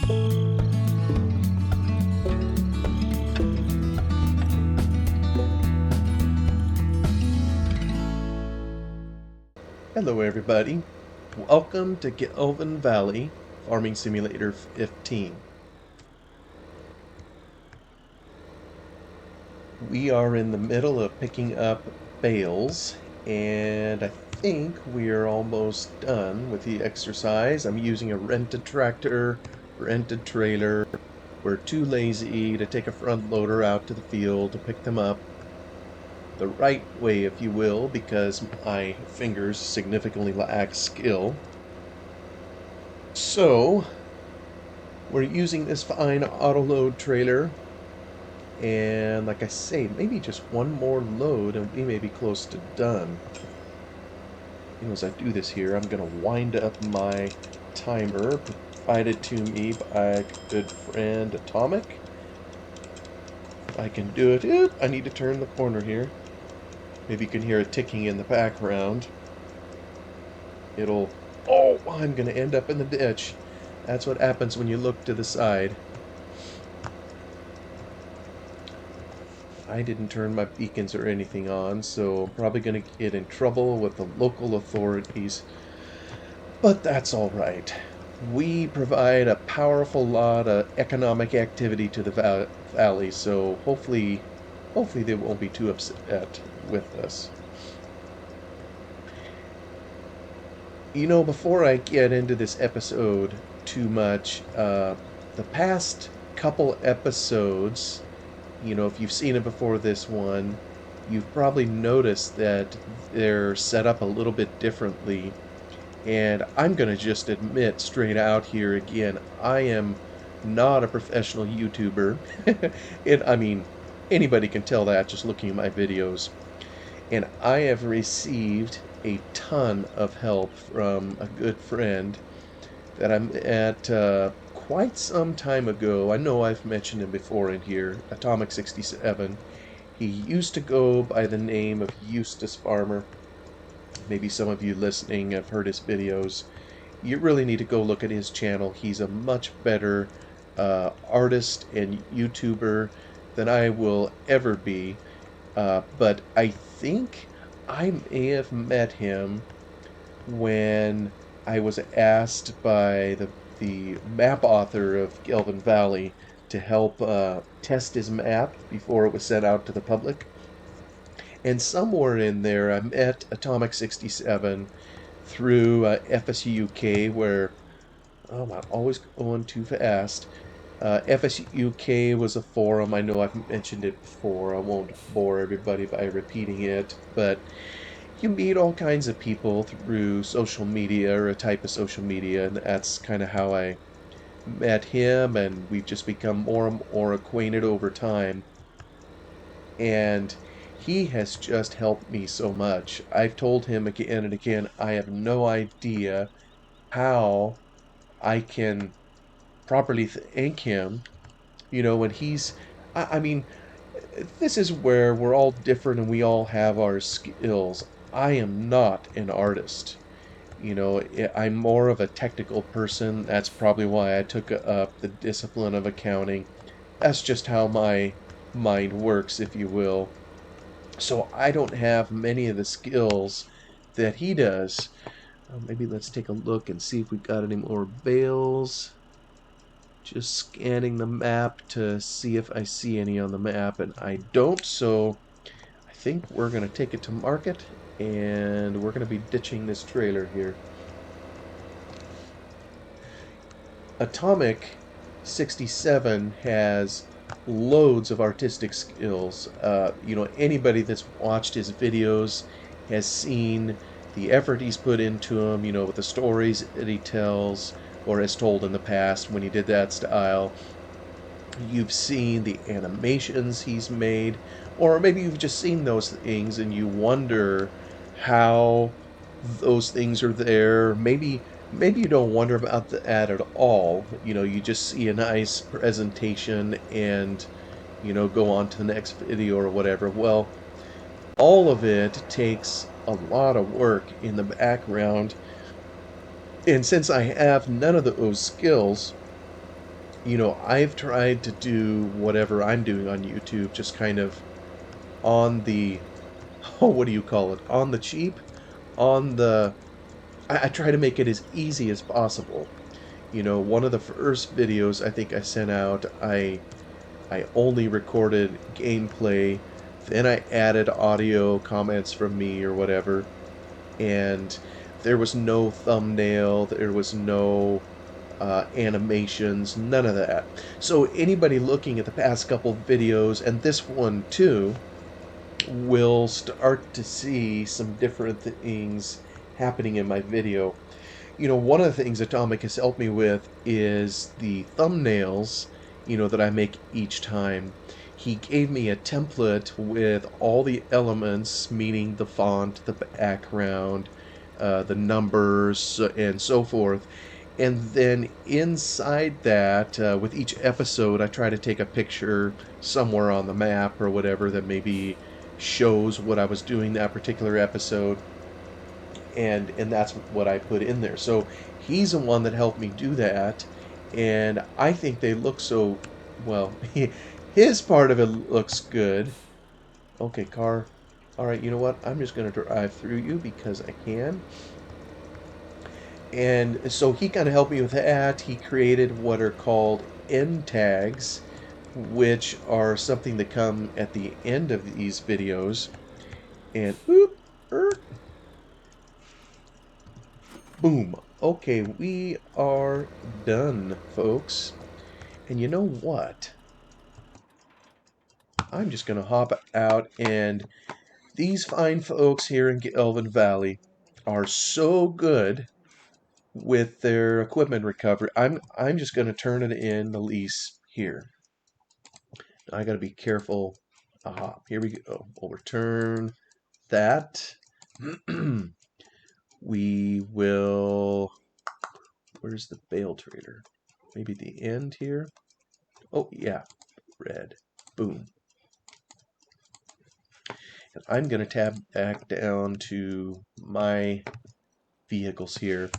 Hello everybody, welcome to Gelvin Valley Farming Simulator 15. We are in the middle of picking up bales, and I think we are almost done with the exercise. I'm using a rented tractor, rented trailer. We're too lazy to take a front loader out to the field to pick them up the right way, if you will, because my fingers significantly lack skill. So, we're using this fine auto-load trailer, and like I say, maybe just one more load and we may be close to done. As I do this here, I'm going to wind up my timer provided to me by a good friend Atomic. If I can do it. Oop, I need to turn the corner here. Maybe you can hear it ticking in the background. Oh, I'm going to end up in the ditch. That's what happens when you look to the side. I didn't turn my beacons or anything on, so I'm probably going to get in trouble with the local authorities. But that's all right. We provide a powerful lot of economic activity to the valley, so hopefully they won't be too upset with us. Before I get into this episode too much, the past couple episodes, if you've seen it before this one, you've probably noticed that they're set up a little bit differently. And I'm going to just admit straight out here again, I am not a professional YouTuber. And I mean, anybody can tell that just looking at my videos. And I have received a ton of help from a good friend that I met quite some time ago. I know I've mentioned him before in here, Atomic 67. He used to go by the name of Eustace Farmer. Maybe some of you listening have heard his videos. You really need to go look at his channel. He's a much better artist and YouTuber than I will ever be. But I think I may have met him when I was asked by the map author of Gelvin Valley to help test his map before it was sent out to the public. And somewhere in there, I met Atomic 67 through FSUK, where, oh, I'm always going too fast. FSUK was a forum. I know I've mentioned it before. I won't bore everybody by repeating it, but you meet all kinds of people through social media or a type of social media, and that's kind of how I met him, and we've just become more and more acquainted over time. And he has just helped me so much. I've told him again and again, I have no idea how I can properly thank him. When I mean, this is where we're all different and we all have our skills. I am not an artist. I'm more of a technical person. That's probably why I took up the discipline of accounting. That's just how my mind works, if you will. So I don't have many of the skills that he does. Maybe let's take a look and see if we've got any more bales. Just scanning the map to see if I see any on the map, and I don't, so I think we're going to take it to market, and we're going to be ditching this trailer here. Atomic 67 has loads of artistic skills. Anybody that's watched his videos has seen the effort he's put into them, with the stories that he tells or has told in the past when he did that style. You've seen the animations he's made, or maybe you've just seen those things and you wonder how those things are there. Maybe you don't wonder about that at all. You just see a nice presentation and go on to the next video or whatever. Well, all of it takes a lot of work in the background, and since I have none of those skills, You know, I've tried to do whatever I'm doing on YouTube, just kind of on the, oh, what do you call it? On the cheap, on the, I try to make it as easy as possible. You know, one of the first videos I think I sent out, I only recorded gameplay, then I added audio comments from me or whatever, and there was no thumbnail, there was no animations, none of that. So anybody looking at the past couple videos, and this one too, will start to see some different things happening in my video. You know, one of the things Atomic has helped me with is the thumbnails, you know, that I make each time. He gave me a template with all the elements, meaning the font, the background, the numbers, and so forth. And then inside that, with each episode, I try to take a picture somewhere on the map or whatever that maybe shows what I was doing that particular episode, and that's what I put in there. So he's the one that helped me do that, and I think they look so well. His part of it looks good. Okay, car. All right, you know what? I'm just going to drive through you because I can. And so he kind of helped me with that. He created what are called end tags, which are something that come at the end of these videos. And oop, boom. Okay, we are done, folks. And you know what? I'm just going to hop out, and these fine folks here in Gelvin Valley are so good with their equipment recovery. I'm just going to turn it in the lease here. I got to be careful. Aha, here we go. We'll return that. We will. Where's the bale trader? Maybe the end here. Oh, yeah, red. Boom. And I'm going to tab back down to my vehicles here.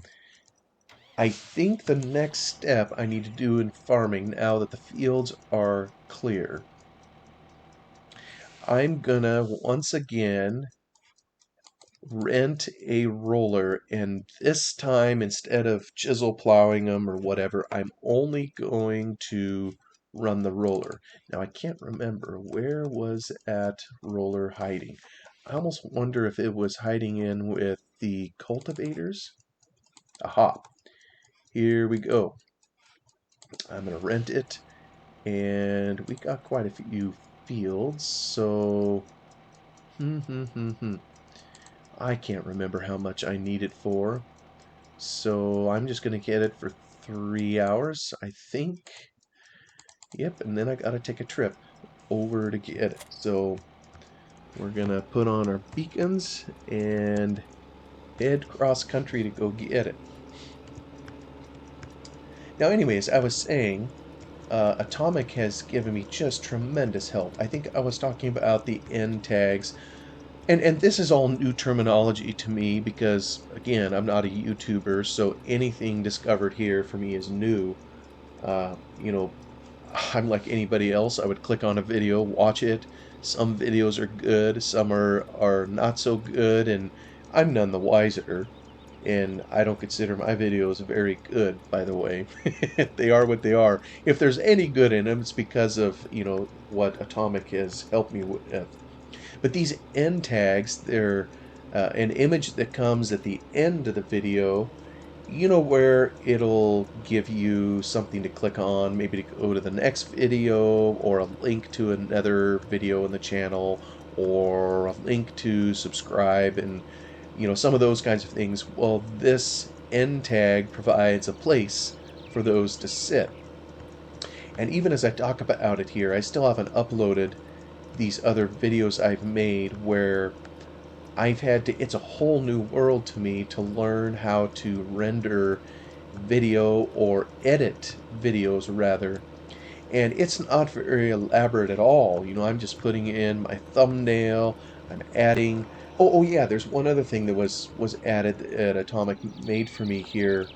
I think the next step I need to do in farming, now that the fields are clear, I'm gonna once again rent a roller, and this time instead of chisel plowing them or whatever, I'm only going to run the roller. Now I can't remember, where was that roller hiding? I almost wonder if it was hiding in with the cultivators. Aha, here we go. I'm gonna rent it, and we got quite a few fields, so I can't remember how much I need it for. So I'm just going to get it for 3 hours, I think. Yep, and then I got to take a trip over to get it. So we're going to put on our beacons and head cross country to go get it. Now, anyways, I was saying, Atomic has given me just tremendous help. I think I was talking about the end tags. And this is all new terminology to me because, again, I'm not a YouTuber, so anything discovered here for me is new. You know, I'm like anybody else. I would click on a video, watch it. Some videos are good, some are not so good, and I'm none the wiser. And I don't consider my videos very good, by the way. They are what they are. If there's any good in them, it's because of, you know, what Atomic has helped me with. But these end tags, they're an image that comes at the end of the video, you know, where it'll give you something to click on, maybe to go to the next video, or a link to another video in the channel, or a link to subscribe, and, you know, some of those kinds of things. Well, this end tag provides a place for those to sit. And even as I talk about it here, I still haven't uploaded these other videos I've made where I've had to, it's a whole new world to me to learn how to render video or edit videos rather. And it's not very elaborate at all. You know, I'm just putting in my thumbnail, I'm adding, oh yeah, there's one other thing that was added that Atomic made for me here.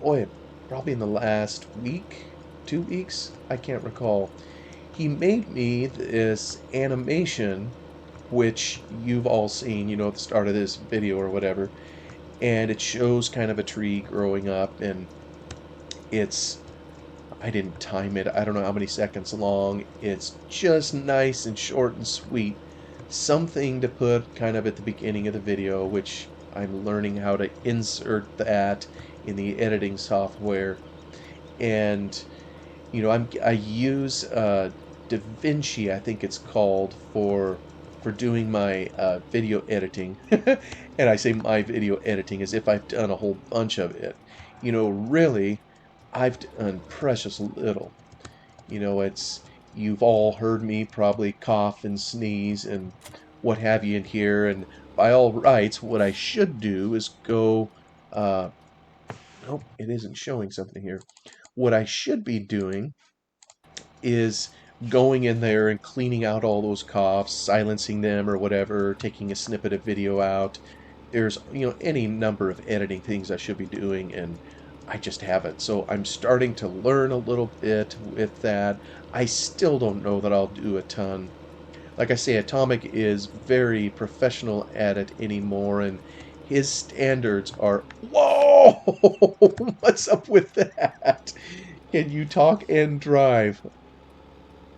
Boy, probably in the last week, 2 weeks, I can't recall. He made me this animation, which you've all seen, at the start of this video or whatever, and it shows kind of a tree growing up, and it's, I didn't time it, I don't know how many seconds long. It's just nice and short and sweet. Something to put kind of at the beginning of the video, which I'm learning how to insert that in the editing software. And I use DaVinci, I think it's called, for doing my video editing. And I say my video editing as if I've done a whole bunch of it. Really, I've done precious little. It's, you've all heard me probably cough and sneeze and what have you in here, and by all rights, what I should do is go, nope, it isn't showing something here. What I should be doing is going in there and cleaning out all those coughs, silencing them or whatever, taking a snippet of video out. There's, any number of editing things I should be doing, and I just haven't. So I'm starting to learn a little bit with that. I still don't know that I'll do a ton. Like I say, Atomic is very professional at it anymore, and his standards are, whoa, what's up with that? Can you talk and drive?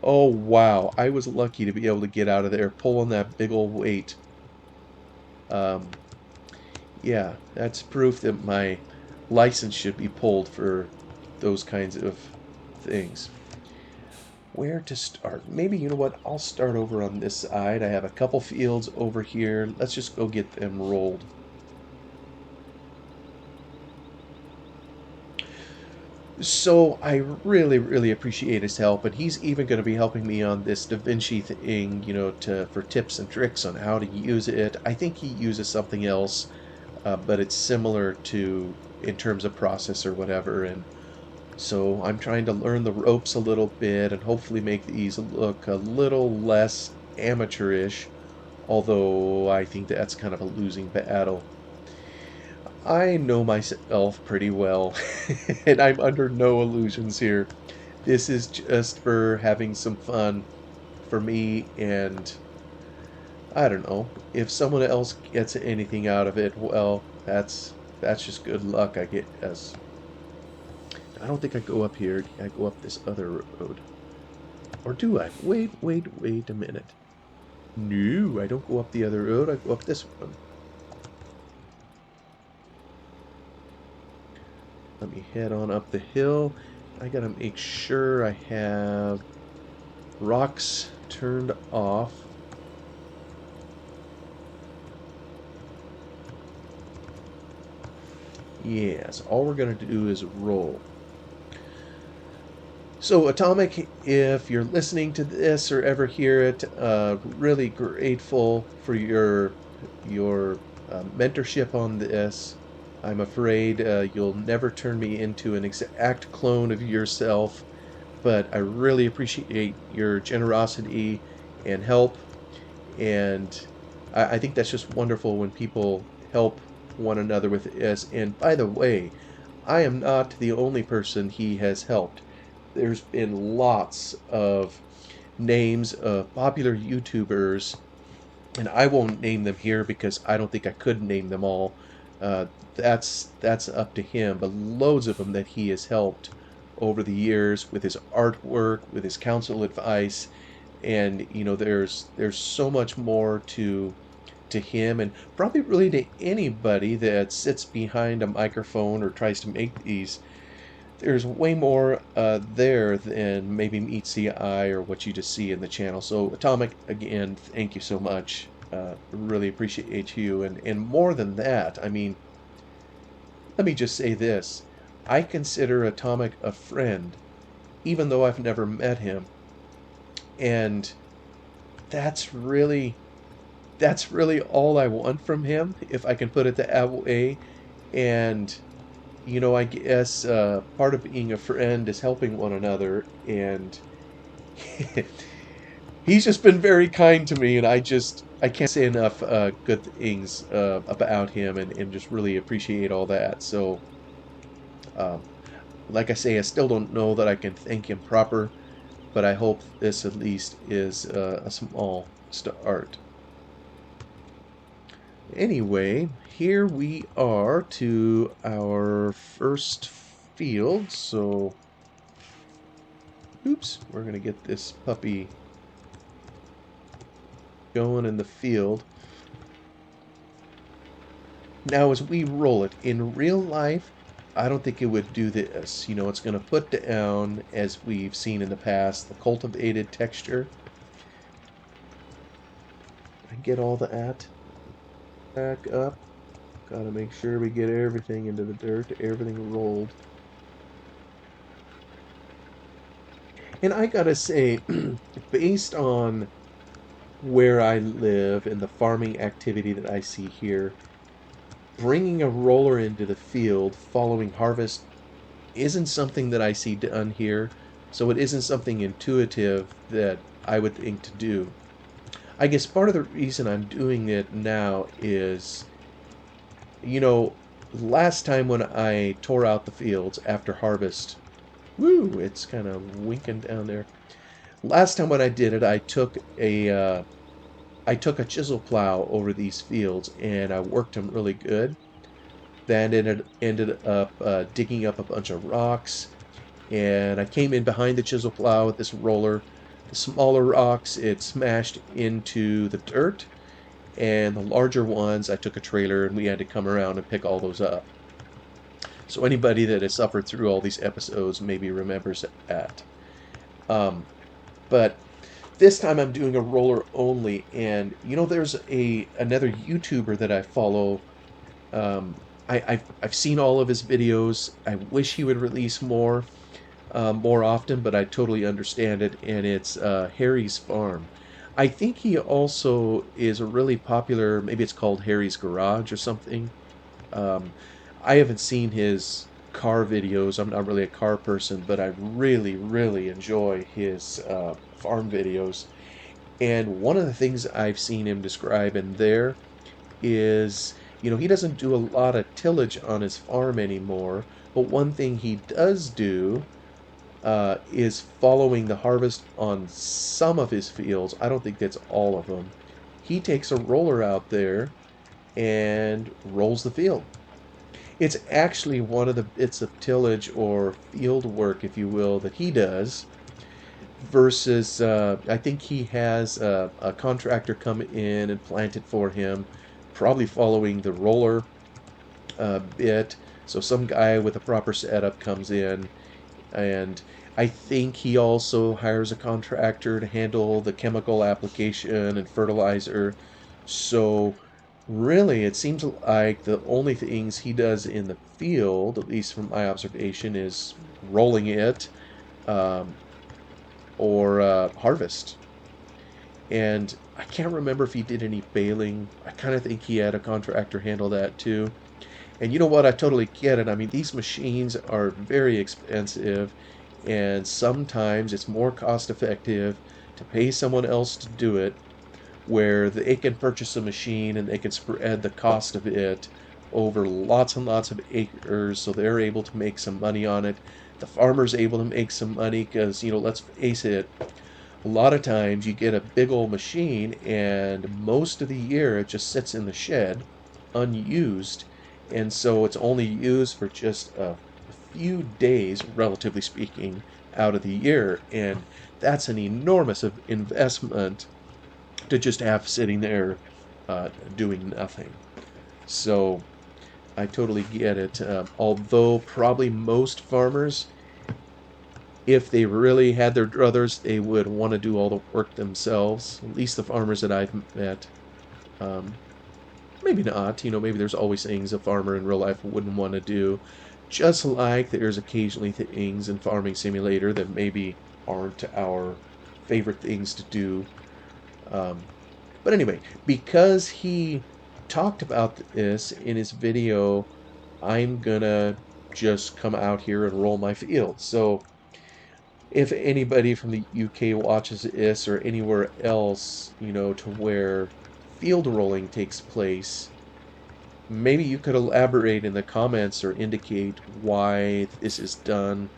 Oh, wow. I was lucky to be able to get out of there pulling that big old weight. Um, yeah, that's proof that my license should be pulled for those kinds of things. Where to start? Maybe, you know what? I'll start over on this side. I have a couple fields over here. Let's just go get them rolled. So I really, really appreciate his help, and he's even going to be helping me on this DaVinci thing, for tips and tricks on how to use it. I think he uses something else, but it's similar to in terms of process or whatever. And so I'm trying to learn the ropes a little bit and hopefully make these look a little less amateurish, although I think that's kind of a losing battle. I know myself pretty well, and I'm under no illusions here. This is just for having some fun for me, and I don't know. If someone else gets anything out of it, well, that's just good luck, I guess. I don't think I go up here. I go up this other road. Or do I? Wait a minute. No, I don't go up the other road. I go up this one. Let me head on up the hill. I gotta make sure I have rocks turned off. Yes, all we're gonna do is roll. So Atomic, if you're listening to this or ever hear it, really grateful for your mentorship on this. I'm afraid you'll never turn me into an exact clone of yourself, but I really appreciate your generosity and help, and I think that's just wonderful when people help one another with this. And by the way, I am not the only person he has helped. There's been lots of names of popular YouTubers, and I won't name them here because I don't think I could name them all. That's up to him, but loads of them that he has helped over the years with his artwork, with his counsel advice, and there's so much more to him, and probably really to anybody that sits behind a microphone or tries to make these. There's way more there than maybe meets the eye or what you just see in the channel. So Atomic, again, thank you so much. Really appreciate you. And more than that, I mean, let me just say this. I consider Atomic a friend, even though I've never met him. And that's really all I want from him, if I can put it that way. And I guess part of being a friend is helping one another, and he's just been very kind to me, and I can't say enough good things about him, and just really appreciate all that. So Like I say, I still don't know that I can thank him proper, but I hope this at least is a small start. Anyway, here we are to our first field. So, oops, we're going to get this puppy going in the field. Now, as we roll it, in real life, I don't think it would do this. It's going to put down, as we've seen in the past, the cultivated texture. I get all that back up. Gotta make sure we get everything into the dirt, everything rolled. And I gotta say, based on where I live and the farming activity that I see here, bringing a roller into the field following harvest isn't something that I see done here, so it isn't something intuitive that I would think to do. I guess part of the reason I'm doing it now is, you know, last time when I tore out the fields after harvest, woo, it's kind of winking down there. Last time when I did it, I took a chisel plow over these fields and I worked them really good. Then ended up digging up a bunch of rocks, and I came in behind the chisel plow with this roller. The smaller rocks it smashed into the dirt, and the larger ones I took a trailer and we had to come around and pick all those up. So anybody that has suffered through all these episodes maybe remembers that. Um, but this time I'm doing a roller only, and there's another YouTuber that I follow. Um, I've seen all of his videos. I wish he would release more often, but I totally understand it. And it's Harry's Farm. I think he also is a really popular. Maybe it's called Harry's Garage or something. Um, I haven't seen his car videos. I'm not really a car person, but I really, really enjoy his farm videos. And one of the things I've seen him describe in there is, he doesn't do a lot of tillage on his farm anymore, but one thing he does do is following the harvest on some of his fields. I don't think that's all of them. He takes a roller out there and rolls the field. It's actually one of the bits of tillage or field work, if you will, that he does versus I think he has a contractor come in and plant it for him, probably following the roller bit. So some guy with a proper setup comes in, and I think he also hires a contractor to handle the chemical application and fertilizer. So really, it seems like the only things he does in the field, at least from my observation, is rolling it um, or harvest. And I can't remember if he did any baling. I kind of think he had a contractor handle that too. And you know what? I totally get it. I mean, these machines are very expensive, and sometimes it's more cost effective to pay someone else to do it, where they can purchase a machine and they can spread the cost of it over lots and lots of acres, so they're able to make some money on it. The farmer's able to make some money because, let's face it, a lot of times you get a big old machine and most of the year it just sits in the shed unused, and so it's only used for just a few days, relatively speaking, out of the year, and that's an enormous investment to just have sitting there doing nothing. So I totally get it. Although probably most farmers, if they really had their druthers, they would want to do all the work themselves. At least the farmers that I've met. Um, Maybe not. Maybe there's always things a farmer in real life wouldn't want to do. Just like there's occasionally things in Farming Simulator that maybe aren't our favorite things to do. Um, but anyway, because he talked about this in his video, I'm gonna just come out here and roll my field. So if anybody from the UK watches this or anywhere else, to where field rolling takes place, maybe you could elaborate in the comments or indicate why this is done.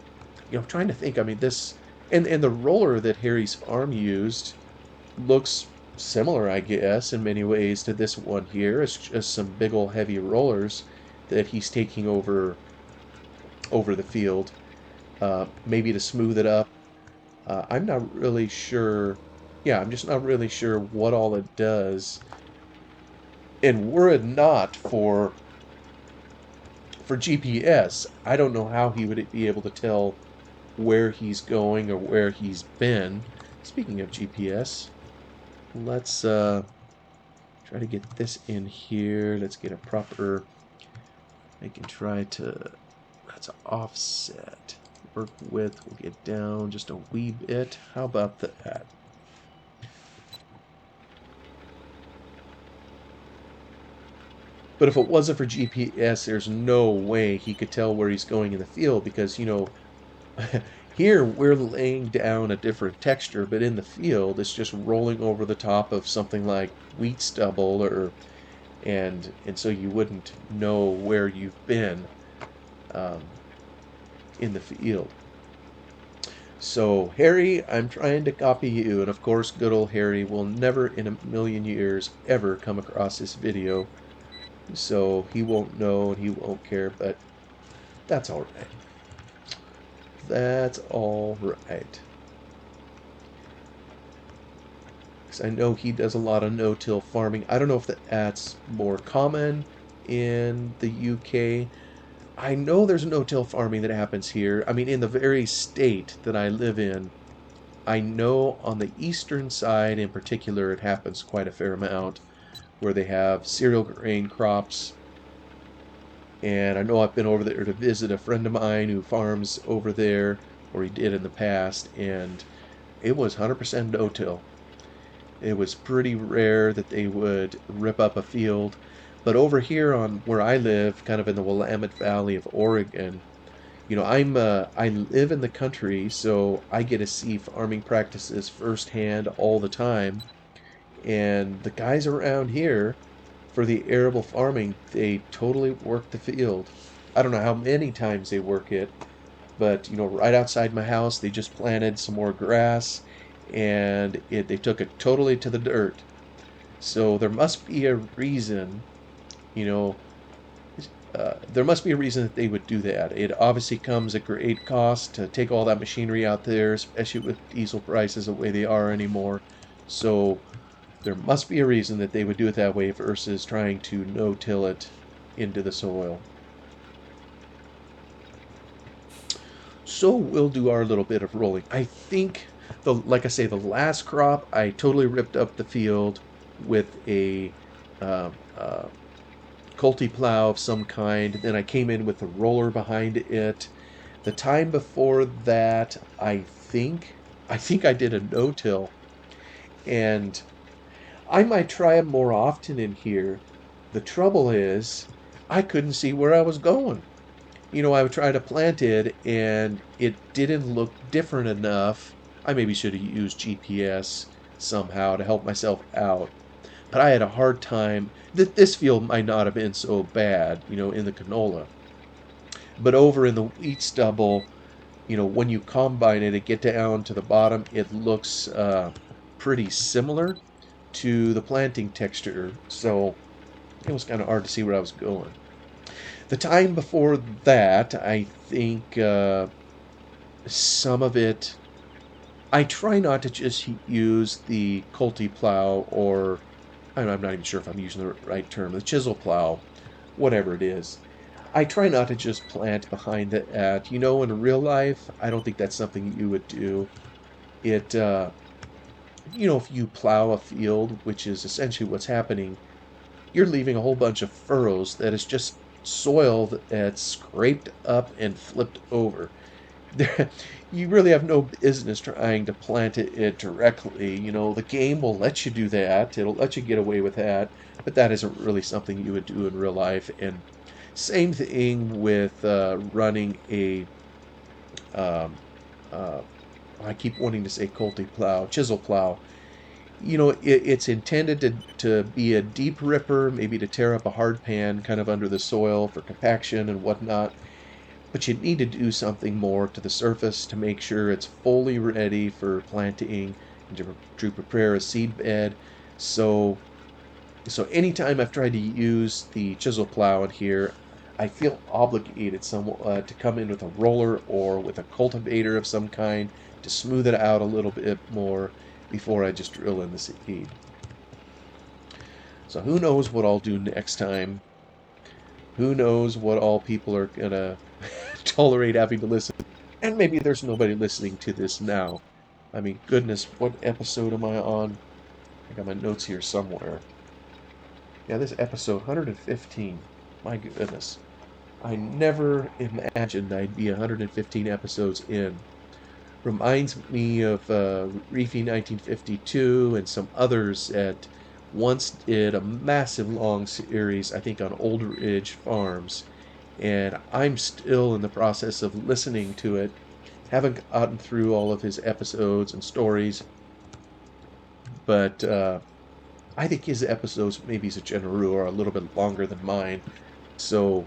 I'm trying to think. I mean, this and the roller that Harry's farm used looks similar, I guess, in many ways to this one here. It's just some big old heavy rollers that he's taking over the field, maybe to smooth it up. I'm not really sure. Yeah, I'm just not really sure what all it does. And were it not for GPS, I don't know how he would be able to tell where he's going or where he's been. Speaking of GPS, let's try to get this in here. Let's get a proper. I can try to. That's an offset. Work width will get down just a wee bit. How about that? But if it wasn't for GPS, there's no way he could tell where he's going in the field because, here we're laying down a different texture, but in the field it's just rolling over the top of something like wheat stubble and so you wouldn't know where you've been um, in the field. So Harry, I'm trying to copy you, and of course good old Harry will never in a million years ever come across this video, so he won't know and he won't care, but that's all right. That's all right. Because I know he does a lot of no-till farming. I don't know if that's more common in the UK. I know there's no-till farming that happens here. I mean, in the very state that I live in, I know on the eastern side in particular, it happens quite a fair amount where they have cereal grain crops. And I know I've been over there to visit a friend of mine who farms over there, or he did in the past, and it was 100% no-till. It was pretty rare that they would rip up a field. But over here on where I live, kind of in the Willamette Valley of Oregon, I live in the country, so I get to see farming practices firsthand all the time. And the guys around here, for the arable farming, they totally work the field. I don't know how many times they work it, but right outside my house, they just planted some more grass, and they took it totally to the dirt. So there must be a reason, you know, there must be a reason that they would do that. It obviously comes at great cost to take all that machinery out there, especially with diesel prices the way they are anymore. So there must be a reason that they would do it that way versus trying to no-till it into the soil. So we'll do our little bit of rolling. I think like I say, the last crop, I totally ripped up the field with a uh, uh, Colty plow of some kind. Then I came in with a roller behind it. The time before that, I think I did a no-till, and I might try it more often in here. The trouble is, I couldn't see where I was going. I would try to plant it, and it didn't look different enough. I maybe should have used GPS somehow to help myself out. But I had a hard time. This field might not have been so bad, in the canola. But over in the wheat stubble, when you combine it and get down to the bottom, it looks pretty similar to the planting texture. So it was kind of hard to see where I was going. The time before that, I think some of it, I try not to just use the Colty plow, or I'm not even sure if I'm using the right term, the chisel plow, whatever it is. I try not to just plant behind it in real life, I don't think that's something you would do. It, if you plow a field, which is essentially what's happening, you're leaving a whole bunch of furrows that is just soil that's scraped up and flipped over. There, you really have no business trying to plant it directly. The game will let you do that. It'll let you get away with that, but that isn't really something you would do in real life. And same thing with running a, um, uh, I keep wanting to say Colty plow, chisel plow. it's intended to be a deep ripper, maybe to tear up a hard pan kind of under the soil for compaction and whatnot. But you need to do something more to the surface to make sure it's fully ready for planting and to prepare a seed bed. So, so anytime I've tried to use the chisel plow in here, I feel obligated somewhat to come in with a roller or with a cultivator of some kind to smooth it out a little bit more before I just drill in the seed. So who knows what I'll do next time? Who knows what all people are gonna tolerate having to listen? And maybe there's nobody listening to this now. I mean, goodness, what episode am I on? I got my notes here somewhere. Yeah, this episode 115. My goodness. I never imagined I'd be 115 episodes in. Reminds me of Reefy 1952 and some others that once did a massive long series, I think, on Old Ridge Farms. And I'm still in the process of listening to it. Haven't gotten through all of his episodes and stories, but I think his episodes, maybe as a general rule, are a little bit longer than mine. So,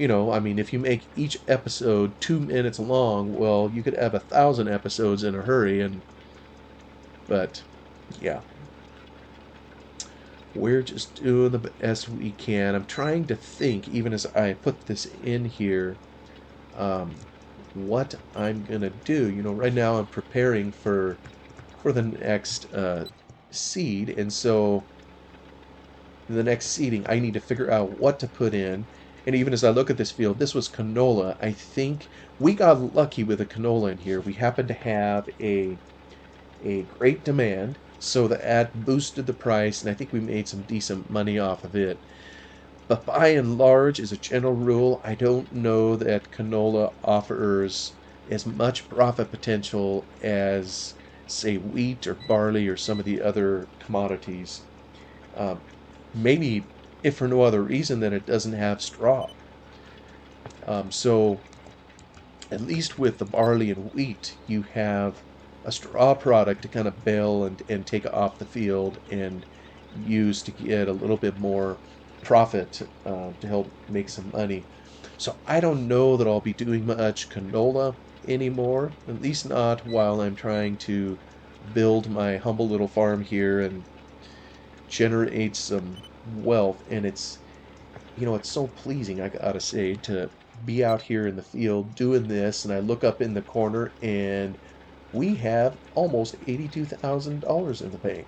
I mean, if you make each episode 2 minutes long, well, you could have 1,000 episodes in a hurry. But yeah, we're just doing the best we can. I'm trying to think, even as I put this in here, um, what I'm gonna do. Right now I'm preparing for the next seed, and so the next seeding, I need to figure out what to put in. And even as I look at this field, this was canola. I think we got lucky with the canola in here. We happened to have a great demand, so that boosted the price, and I think we made some decent money off of it. But by and large, as a general rule, I don't know that canola offers as much profit potential as, say, wheat or barley or some of the other commodities. Um, Maybe, if for no other reason, than it doesn't have straw. So, at least with the barley and wheat, you have a straw product to kind of bale and take off the field and use to get a little bit more profit to help make some money. So I don't know that I'll be doing much canola anymore, at least not while I'm trying to build my humble little farm here and generate some wealth. And it's so pleasing, I gotta say, to be out here in the field doing this. And I look up in the corner and we have almost $82,000 in the bank.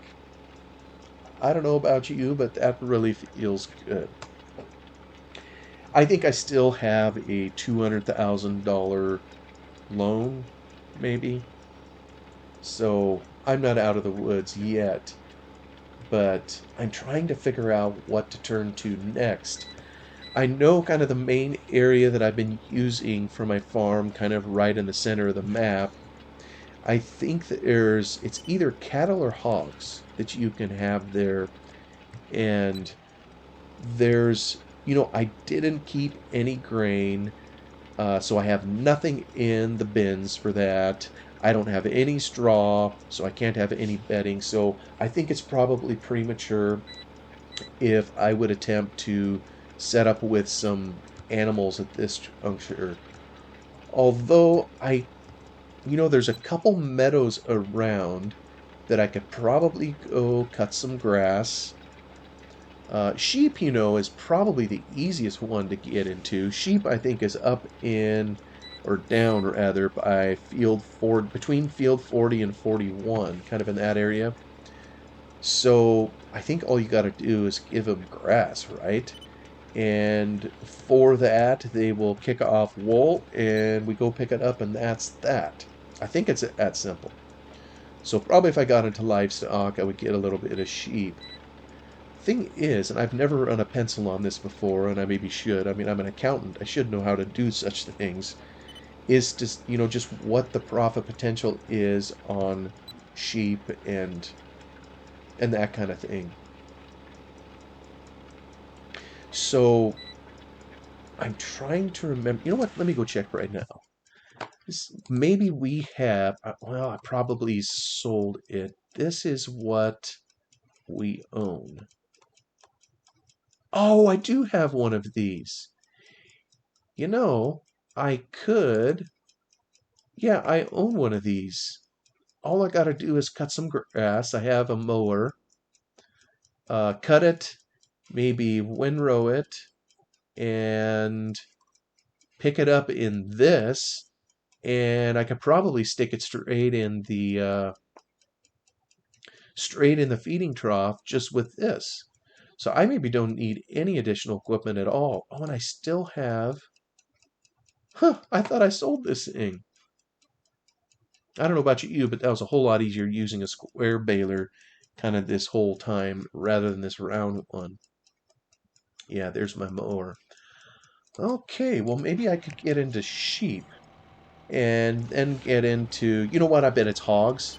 I don't know about you, but that really feels good. I think I still have a $200,000 loan, maybe. So I'm not out of the woods yet, but I'm trying to figure out what to turn to next. I know kind of the main area that I've been using for my farm, kind of right in the center of the map. I think that it's either cattle or hogs that you can have there. And I didn't keep any grain, so I have nothing in the bins for that. I don't have any straw, so I can't have any bedding. So I think it's probably premature if I would attempt to set up with some animals at this juncture. Although there's a couple meadows around that I could probably go cut some grass. Sheep, is probably the easiest one to get into. Sheep, I think, is up in, or down rather, by between field 40 and 41, kind of in that area. So I think all you got to do is give them grass, right? And for that, they will kick off wool, and we go pick it up, and that's that. I think it's that simple. So probably if I got into livestock, I would get a little bit of sheep. Thing is, and I've never run a pencil on this before, and I maybe should. I mean, I'm an accountant. I should know how to do such things. Is just what the profit potential is on sheep and that kind of thing. So I'm trying to remember. You know what? Let me go check right now. Maybe we have, well, I probably sold it. This is what we own. Oh, I do have one of these. You know, I could, yeah, I own one of these. All I got to do is cut some grass. I have a mower. Cut it, maybe windrow it, and pick it up in this, and I could probably stick it straight in the feeding trough just with this. So I maybe don't need any additional equipment at all. Oh, and I still have, I thought I sold this thing. I don't know about you, but that was a whole lot easier using a square baler kind of this whole time rather than this round one. Yeah, there's my mower. Okay, well maybe I could get into sheep and then get into, you know what, I bet it's hogs.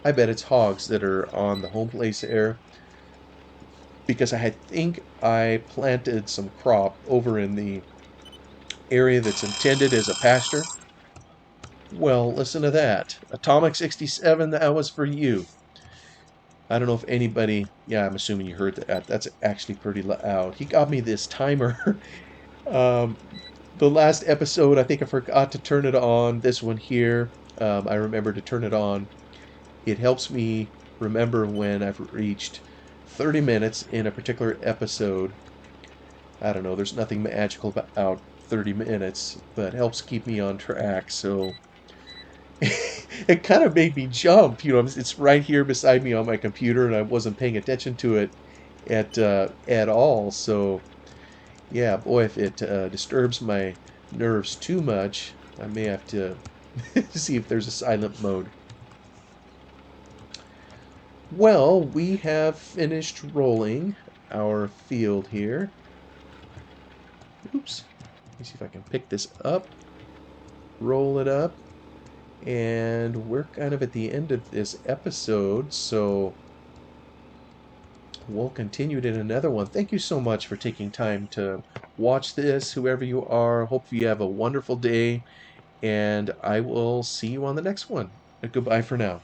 I bet it's hogs that are on the home place there because I think I planted some crop over in the area that's intended as a pasture. Well, listen to that. Atomic 67, that was for you. I don't know if anybody, yeah, I'm assuming you heard that. That's actually pretty loud. He got me this timer. um, the last episode, I think I forgot to turn it on. This one here, I remember to turn it on. It helps me remember when I've reached 30 minutes in a particular episode. I don't know, there's nothing magical about 30 minutes, but it helps keep me on track. So it kind of made me jump. It's right here beside me on my computer, and I wasn't paying attention to it at all. So yeah, boy, if it disturbs my nerves too much, I may have to see if there's a silent mode. Well, we have finished rolling our field here. Oops. Let me see if I can pick this up, roll it up, and we're kind of at the end of this episode, so we'll continue it in another one. Thank you so much for taking time to watch this, whoever you are. Hope you have a wonderful day, and I will see you on the next one. Goodbye for now.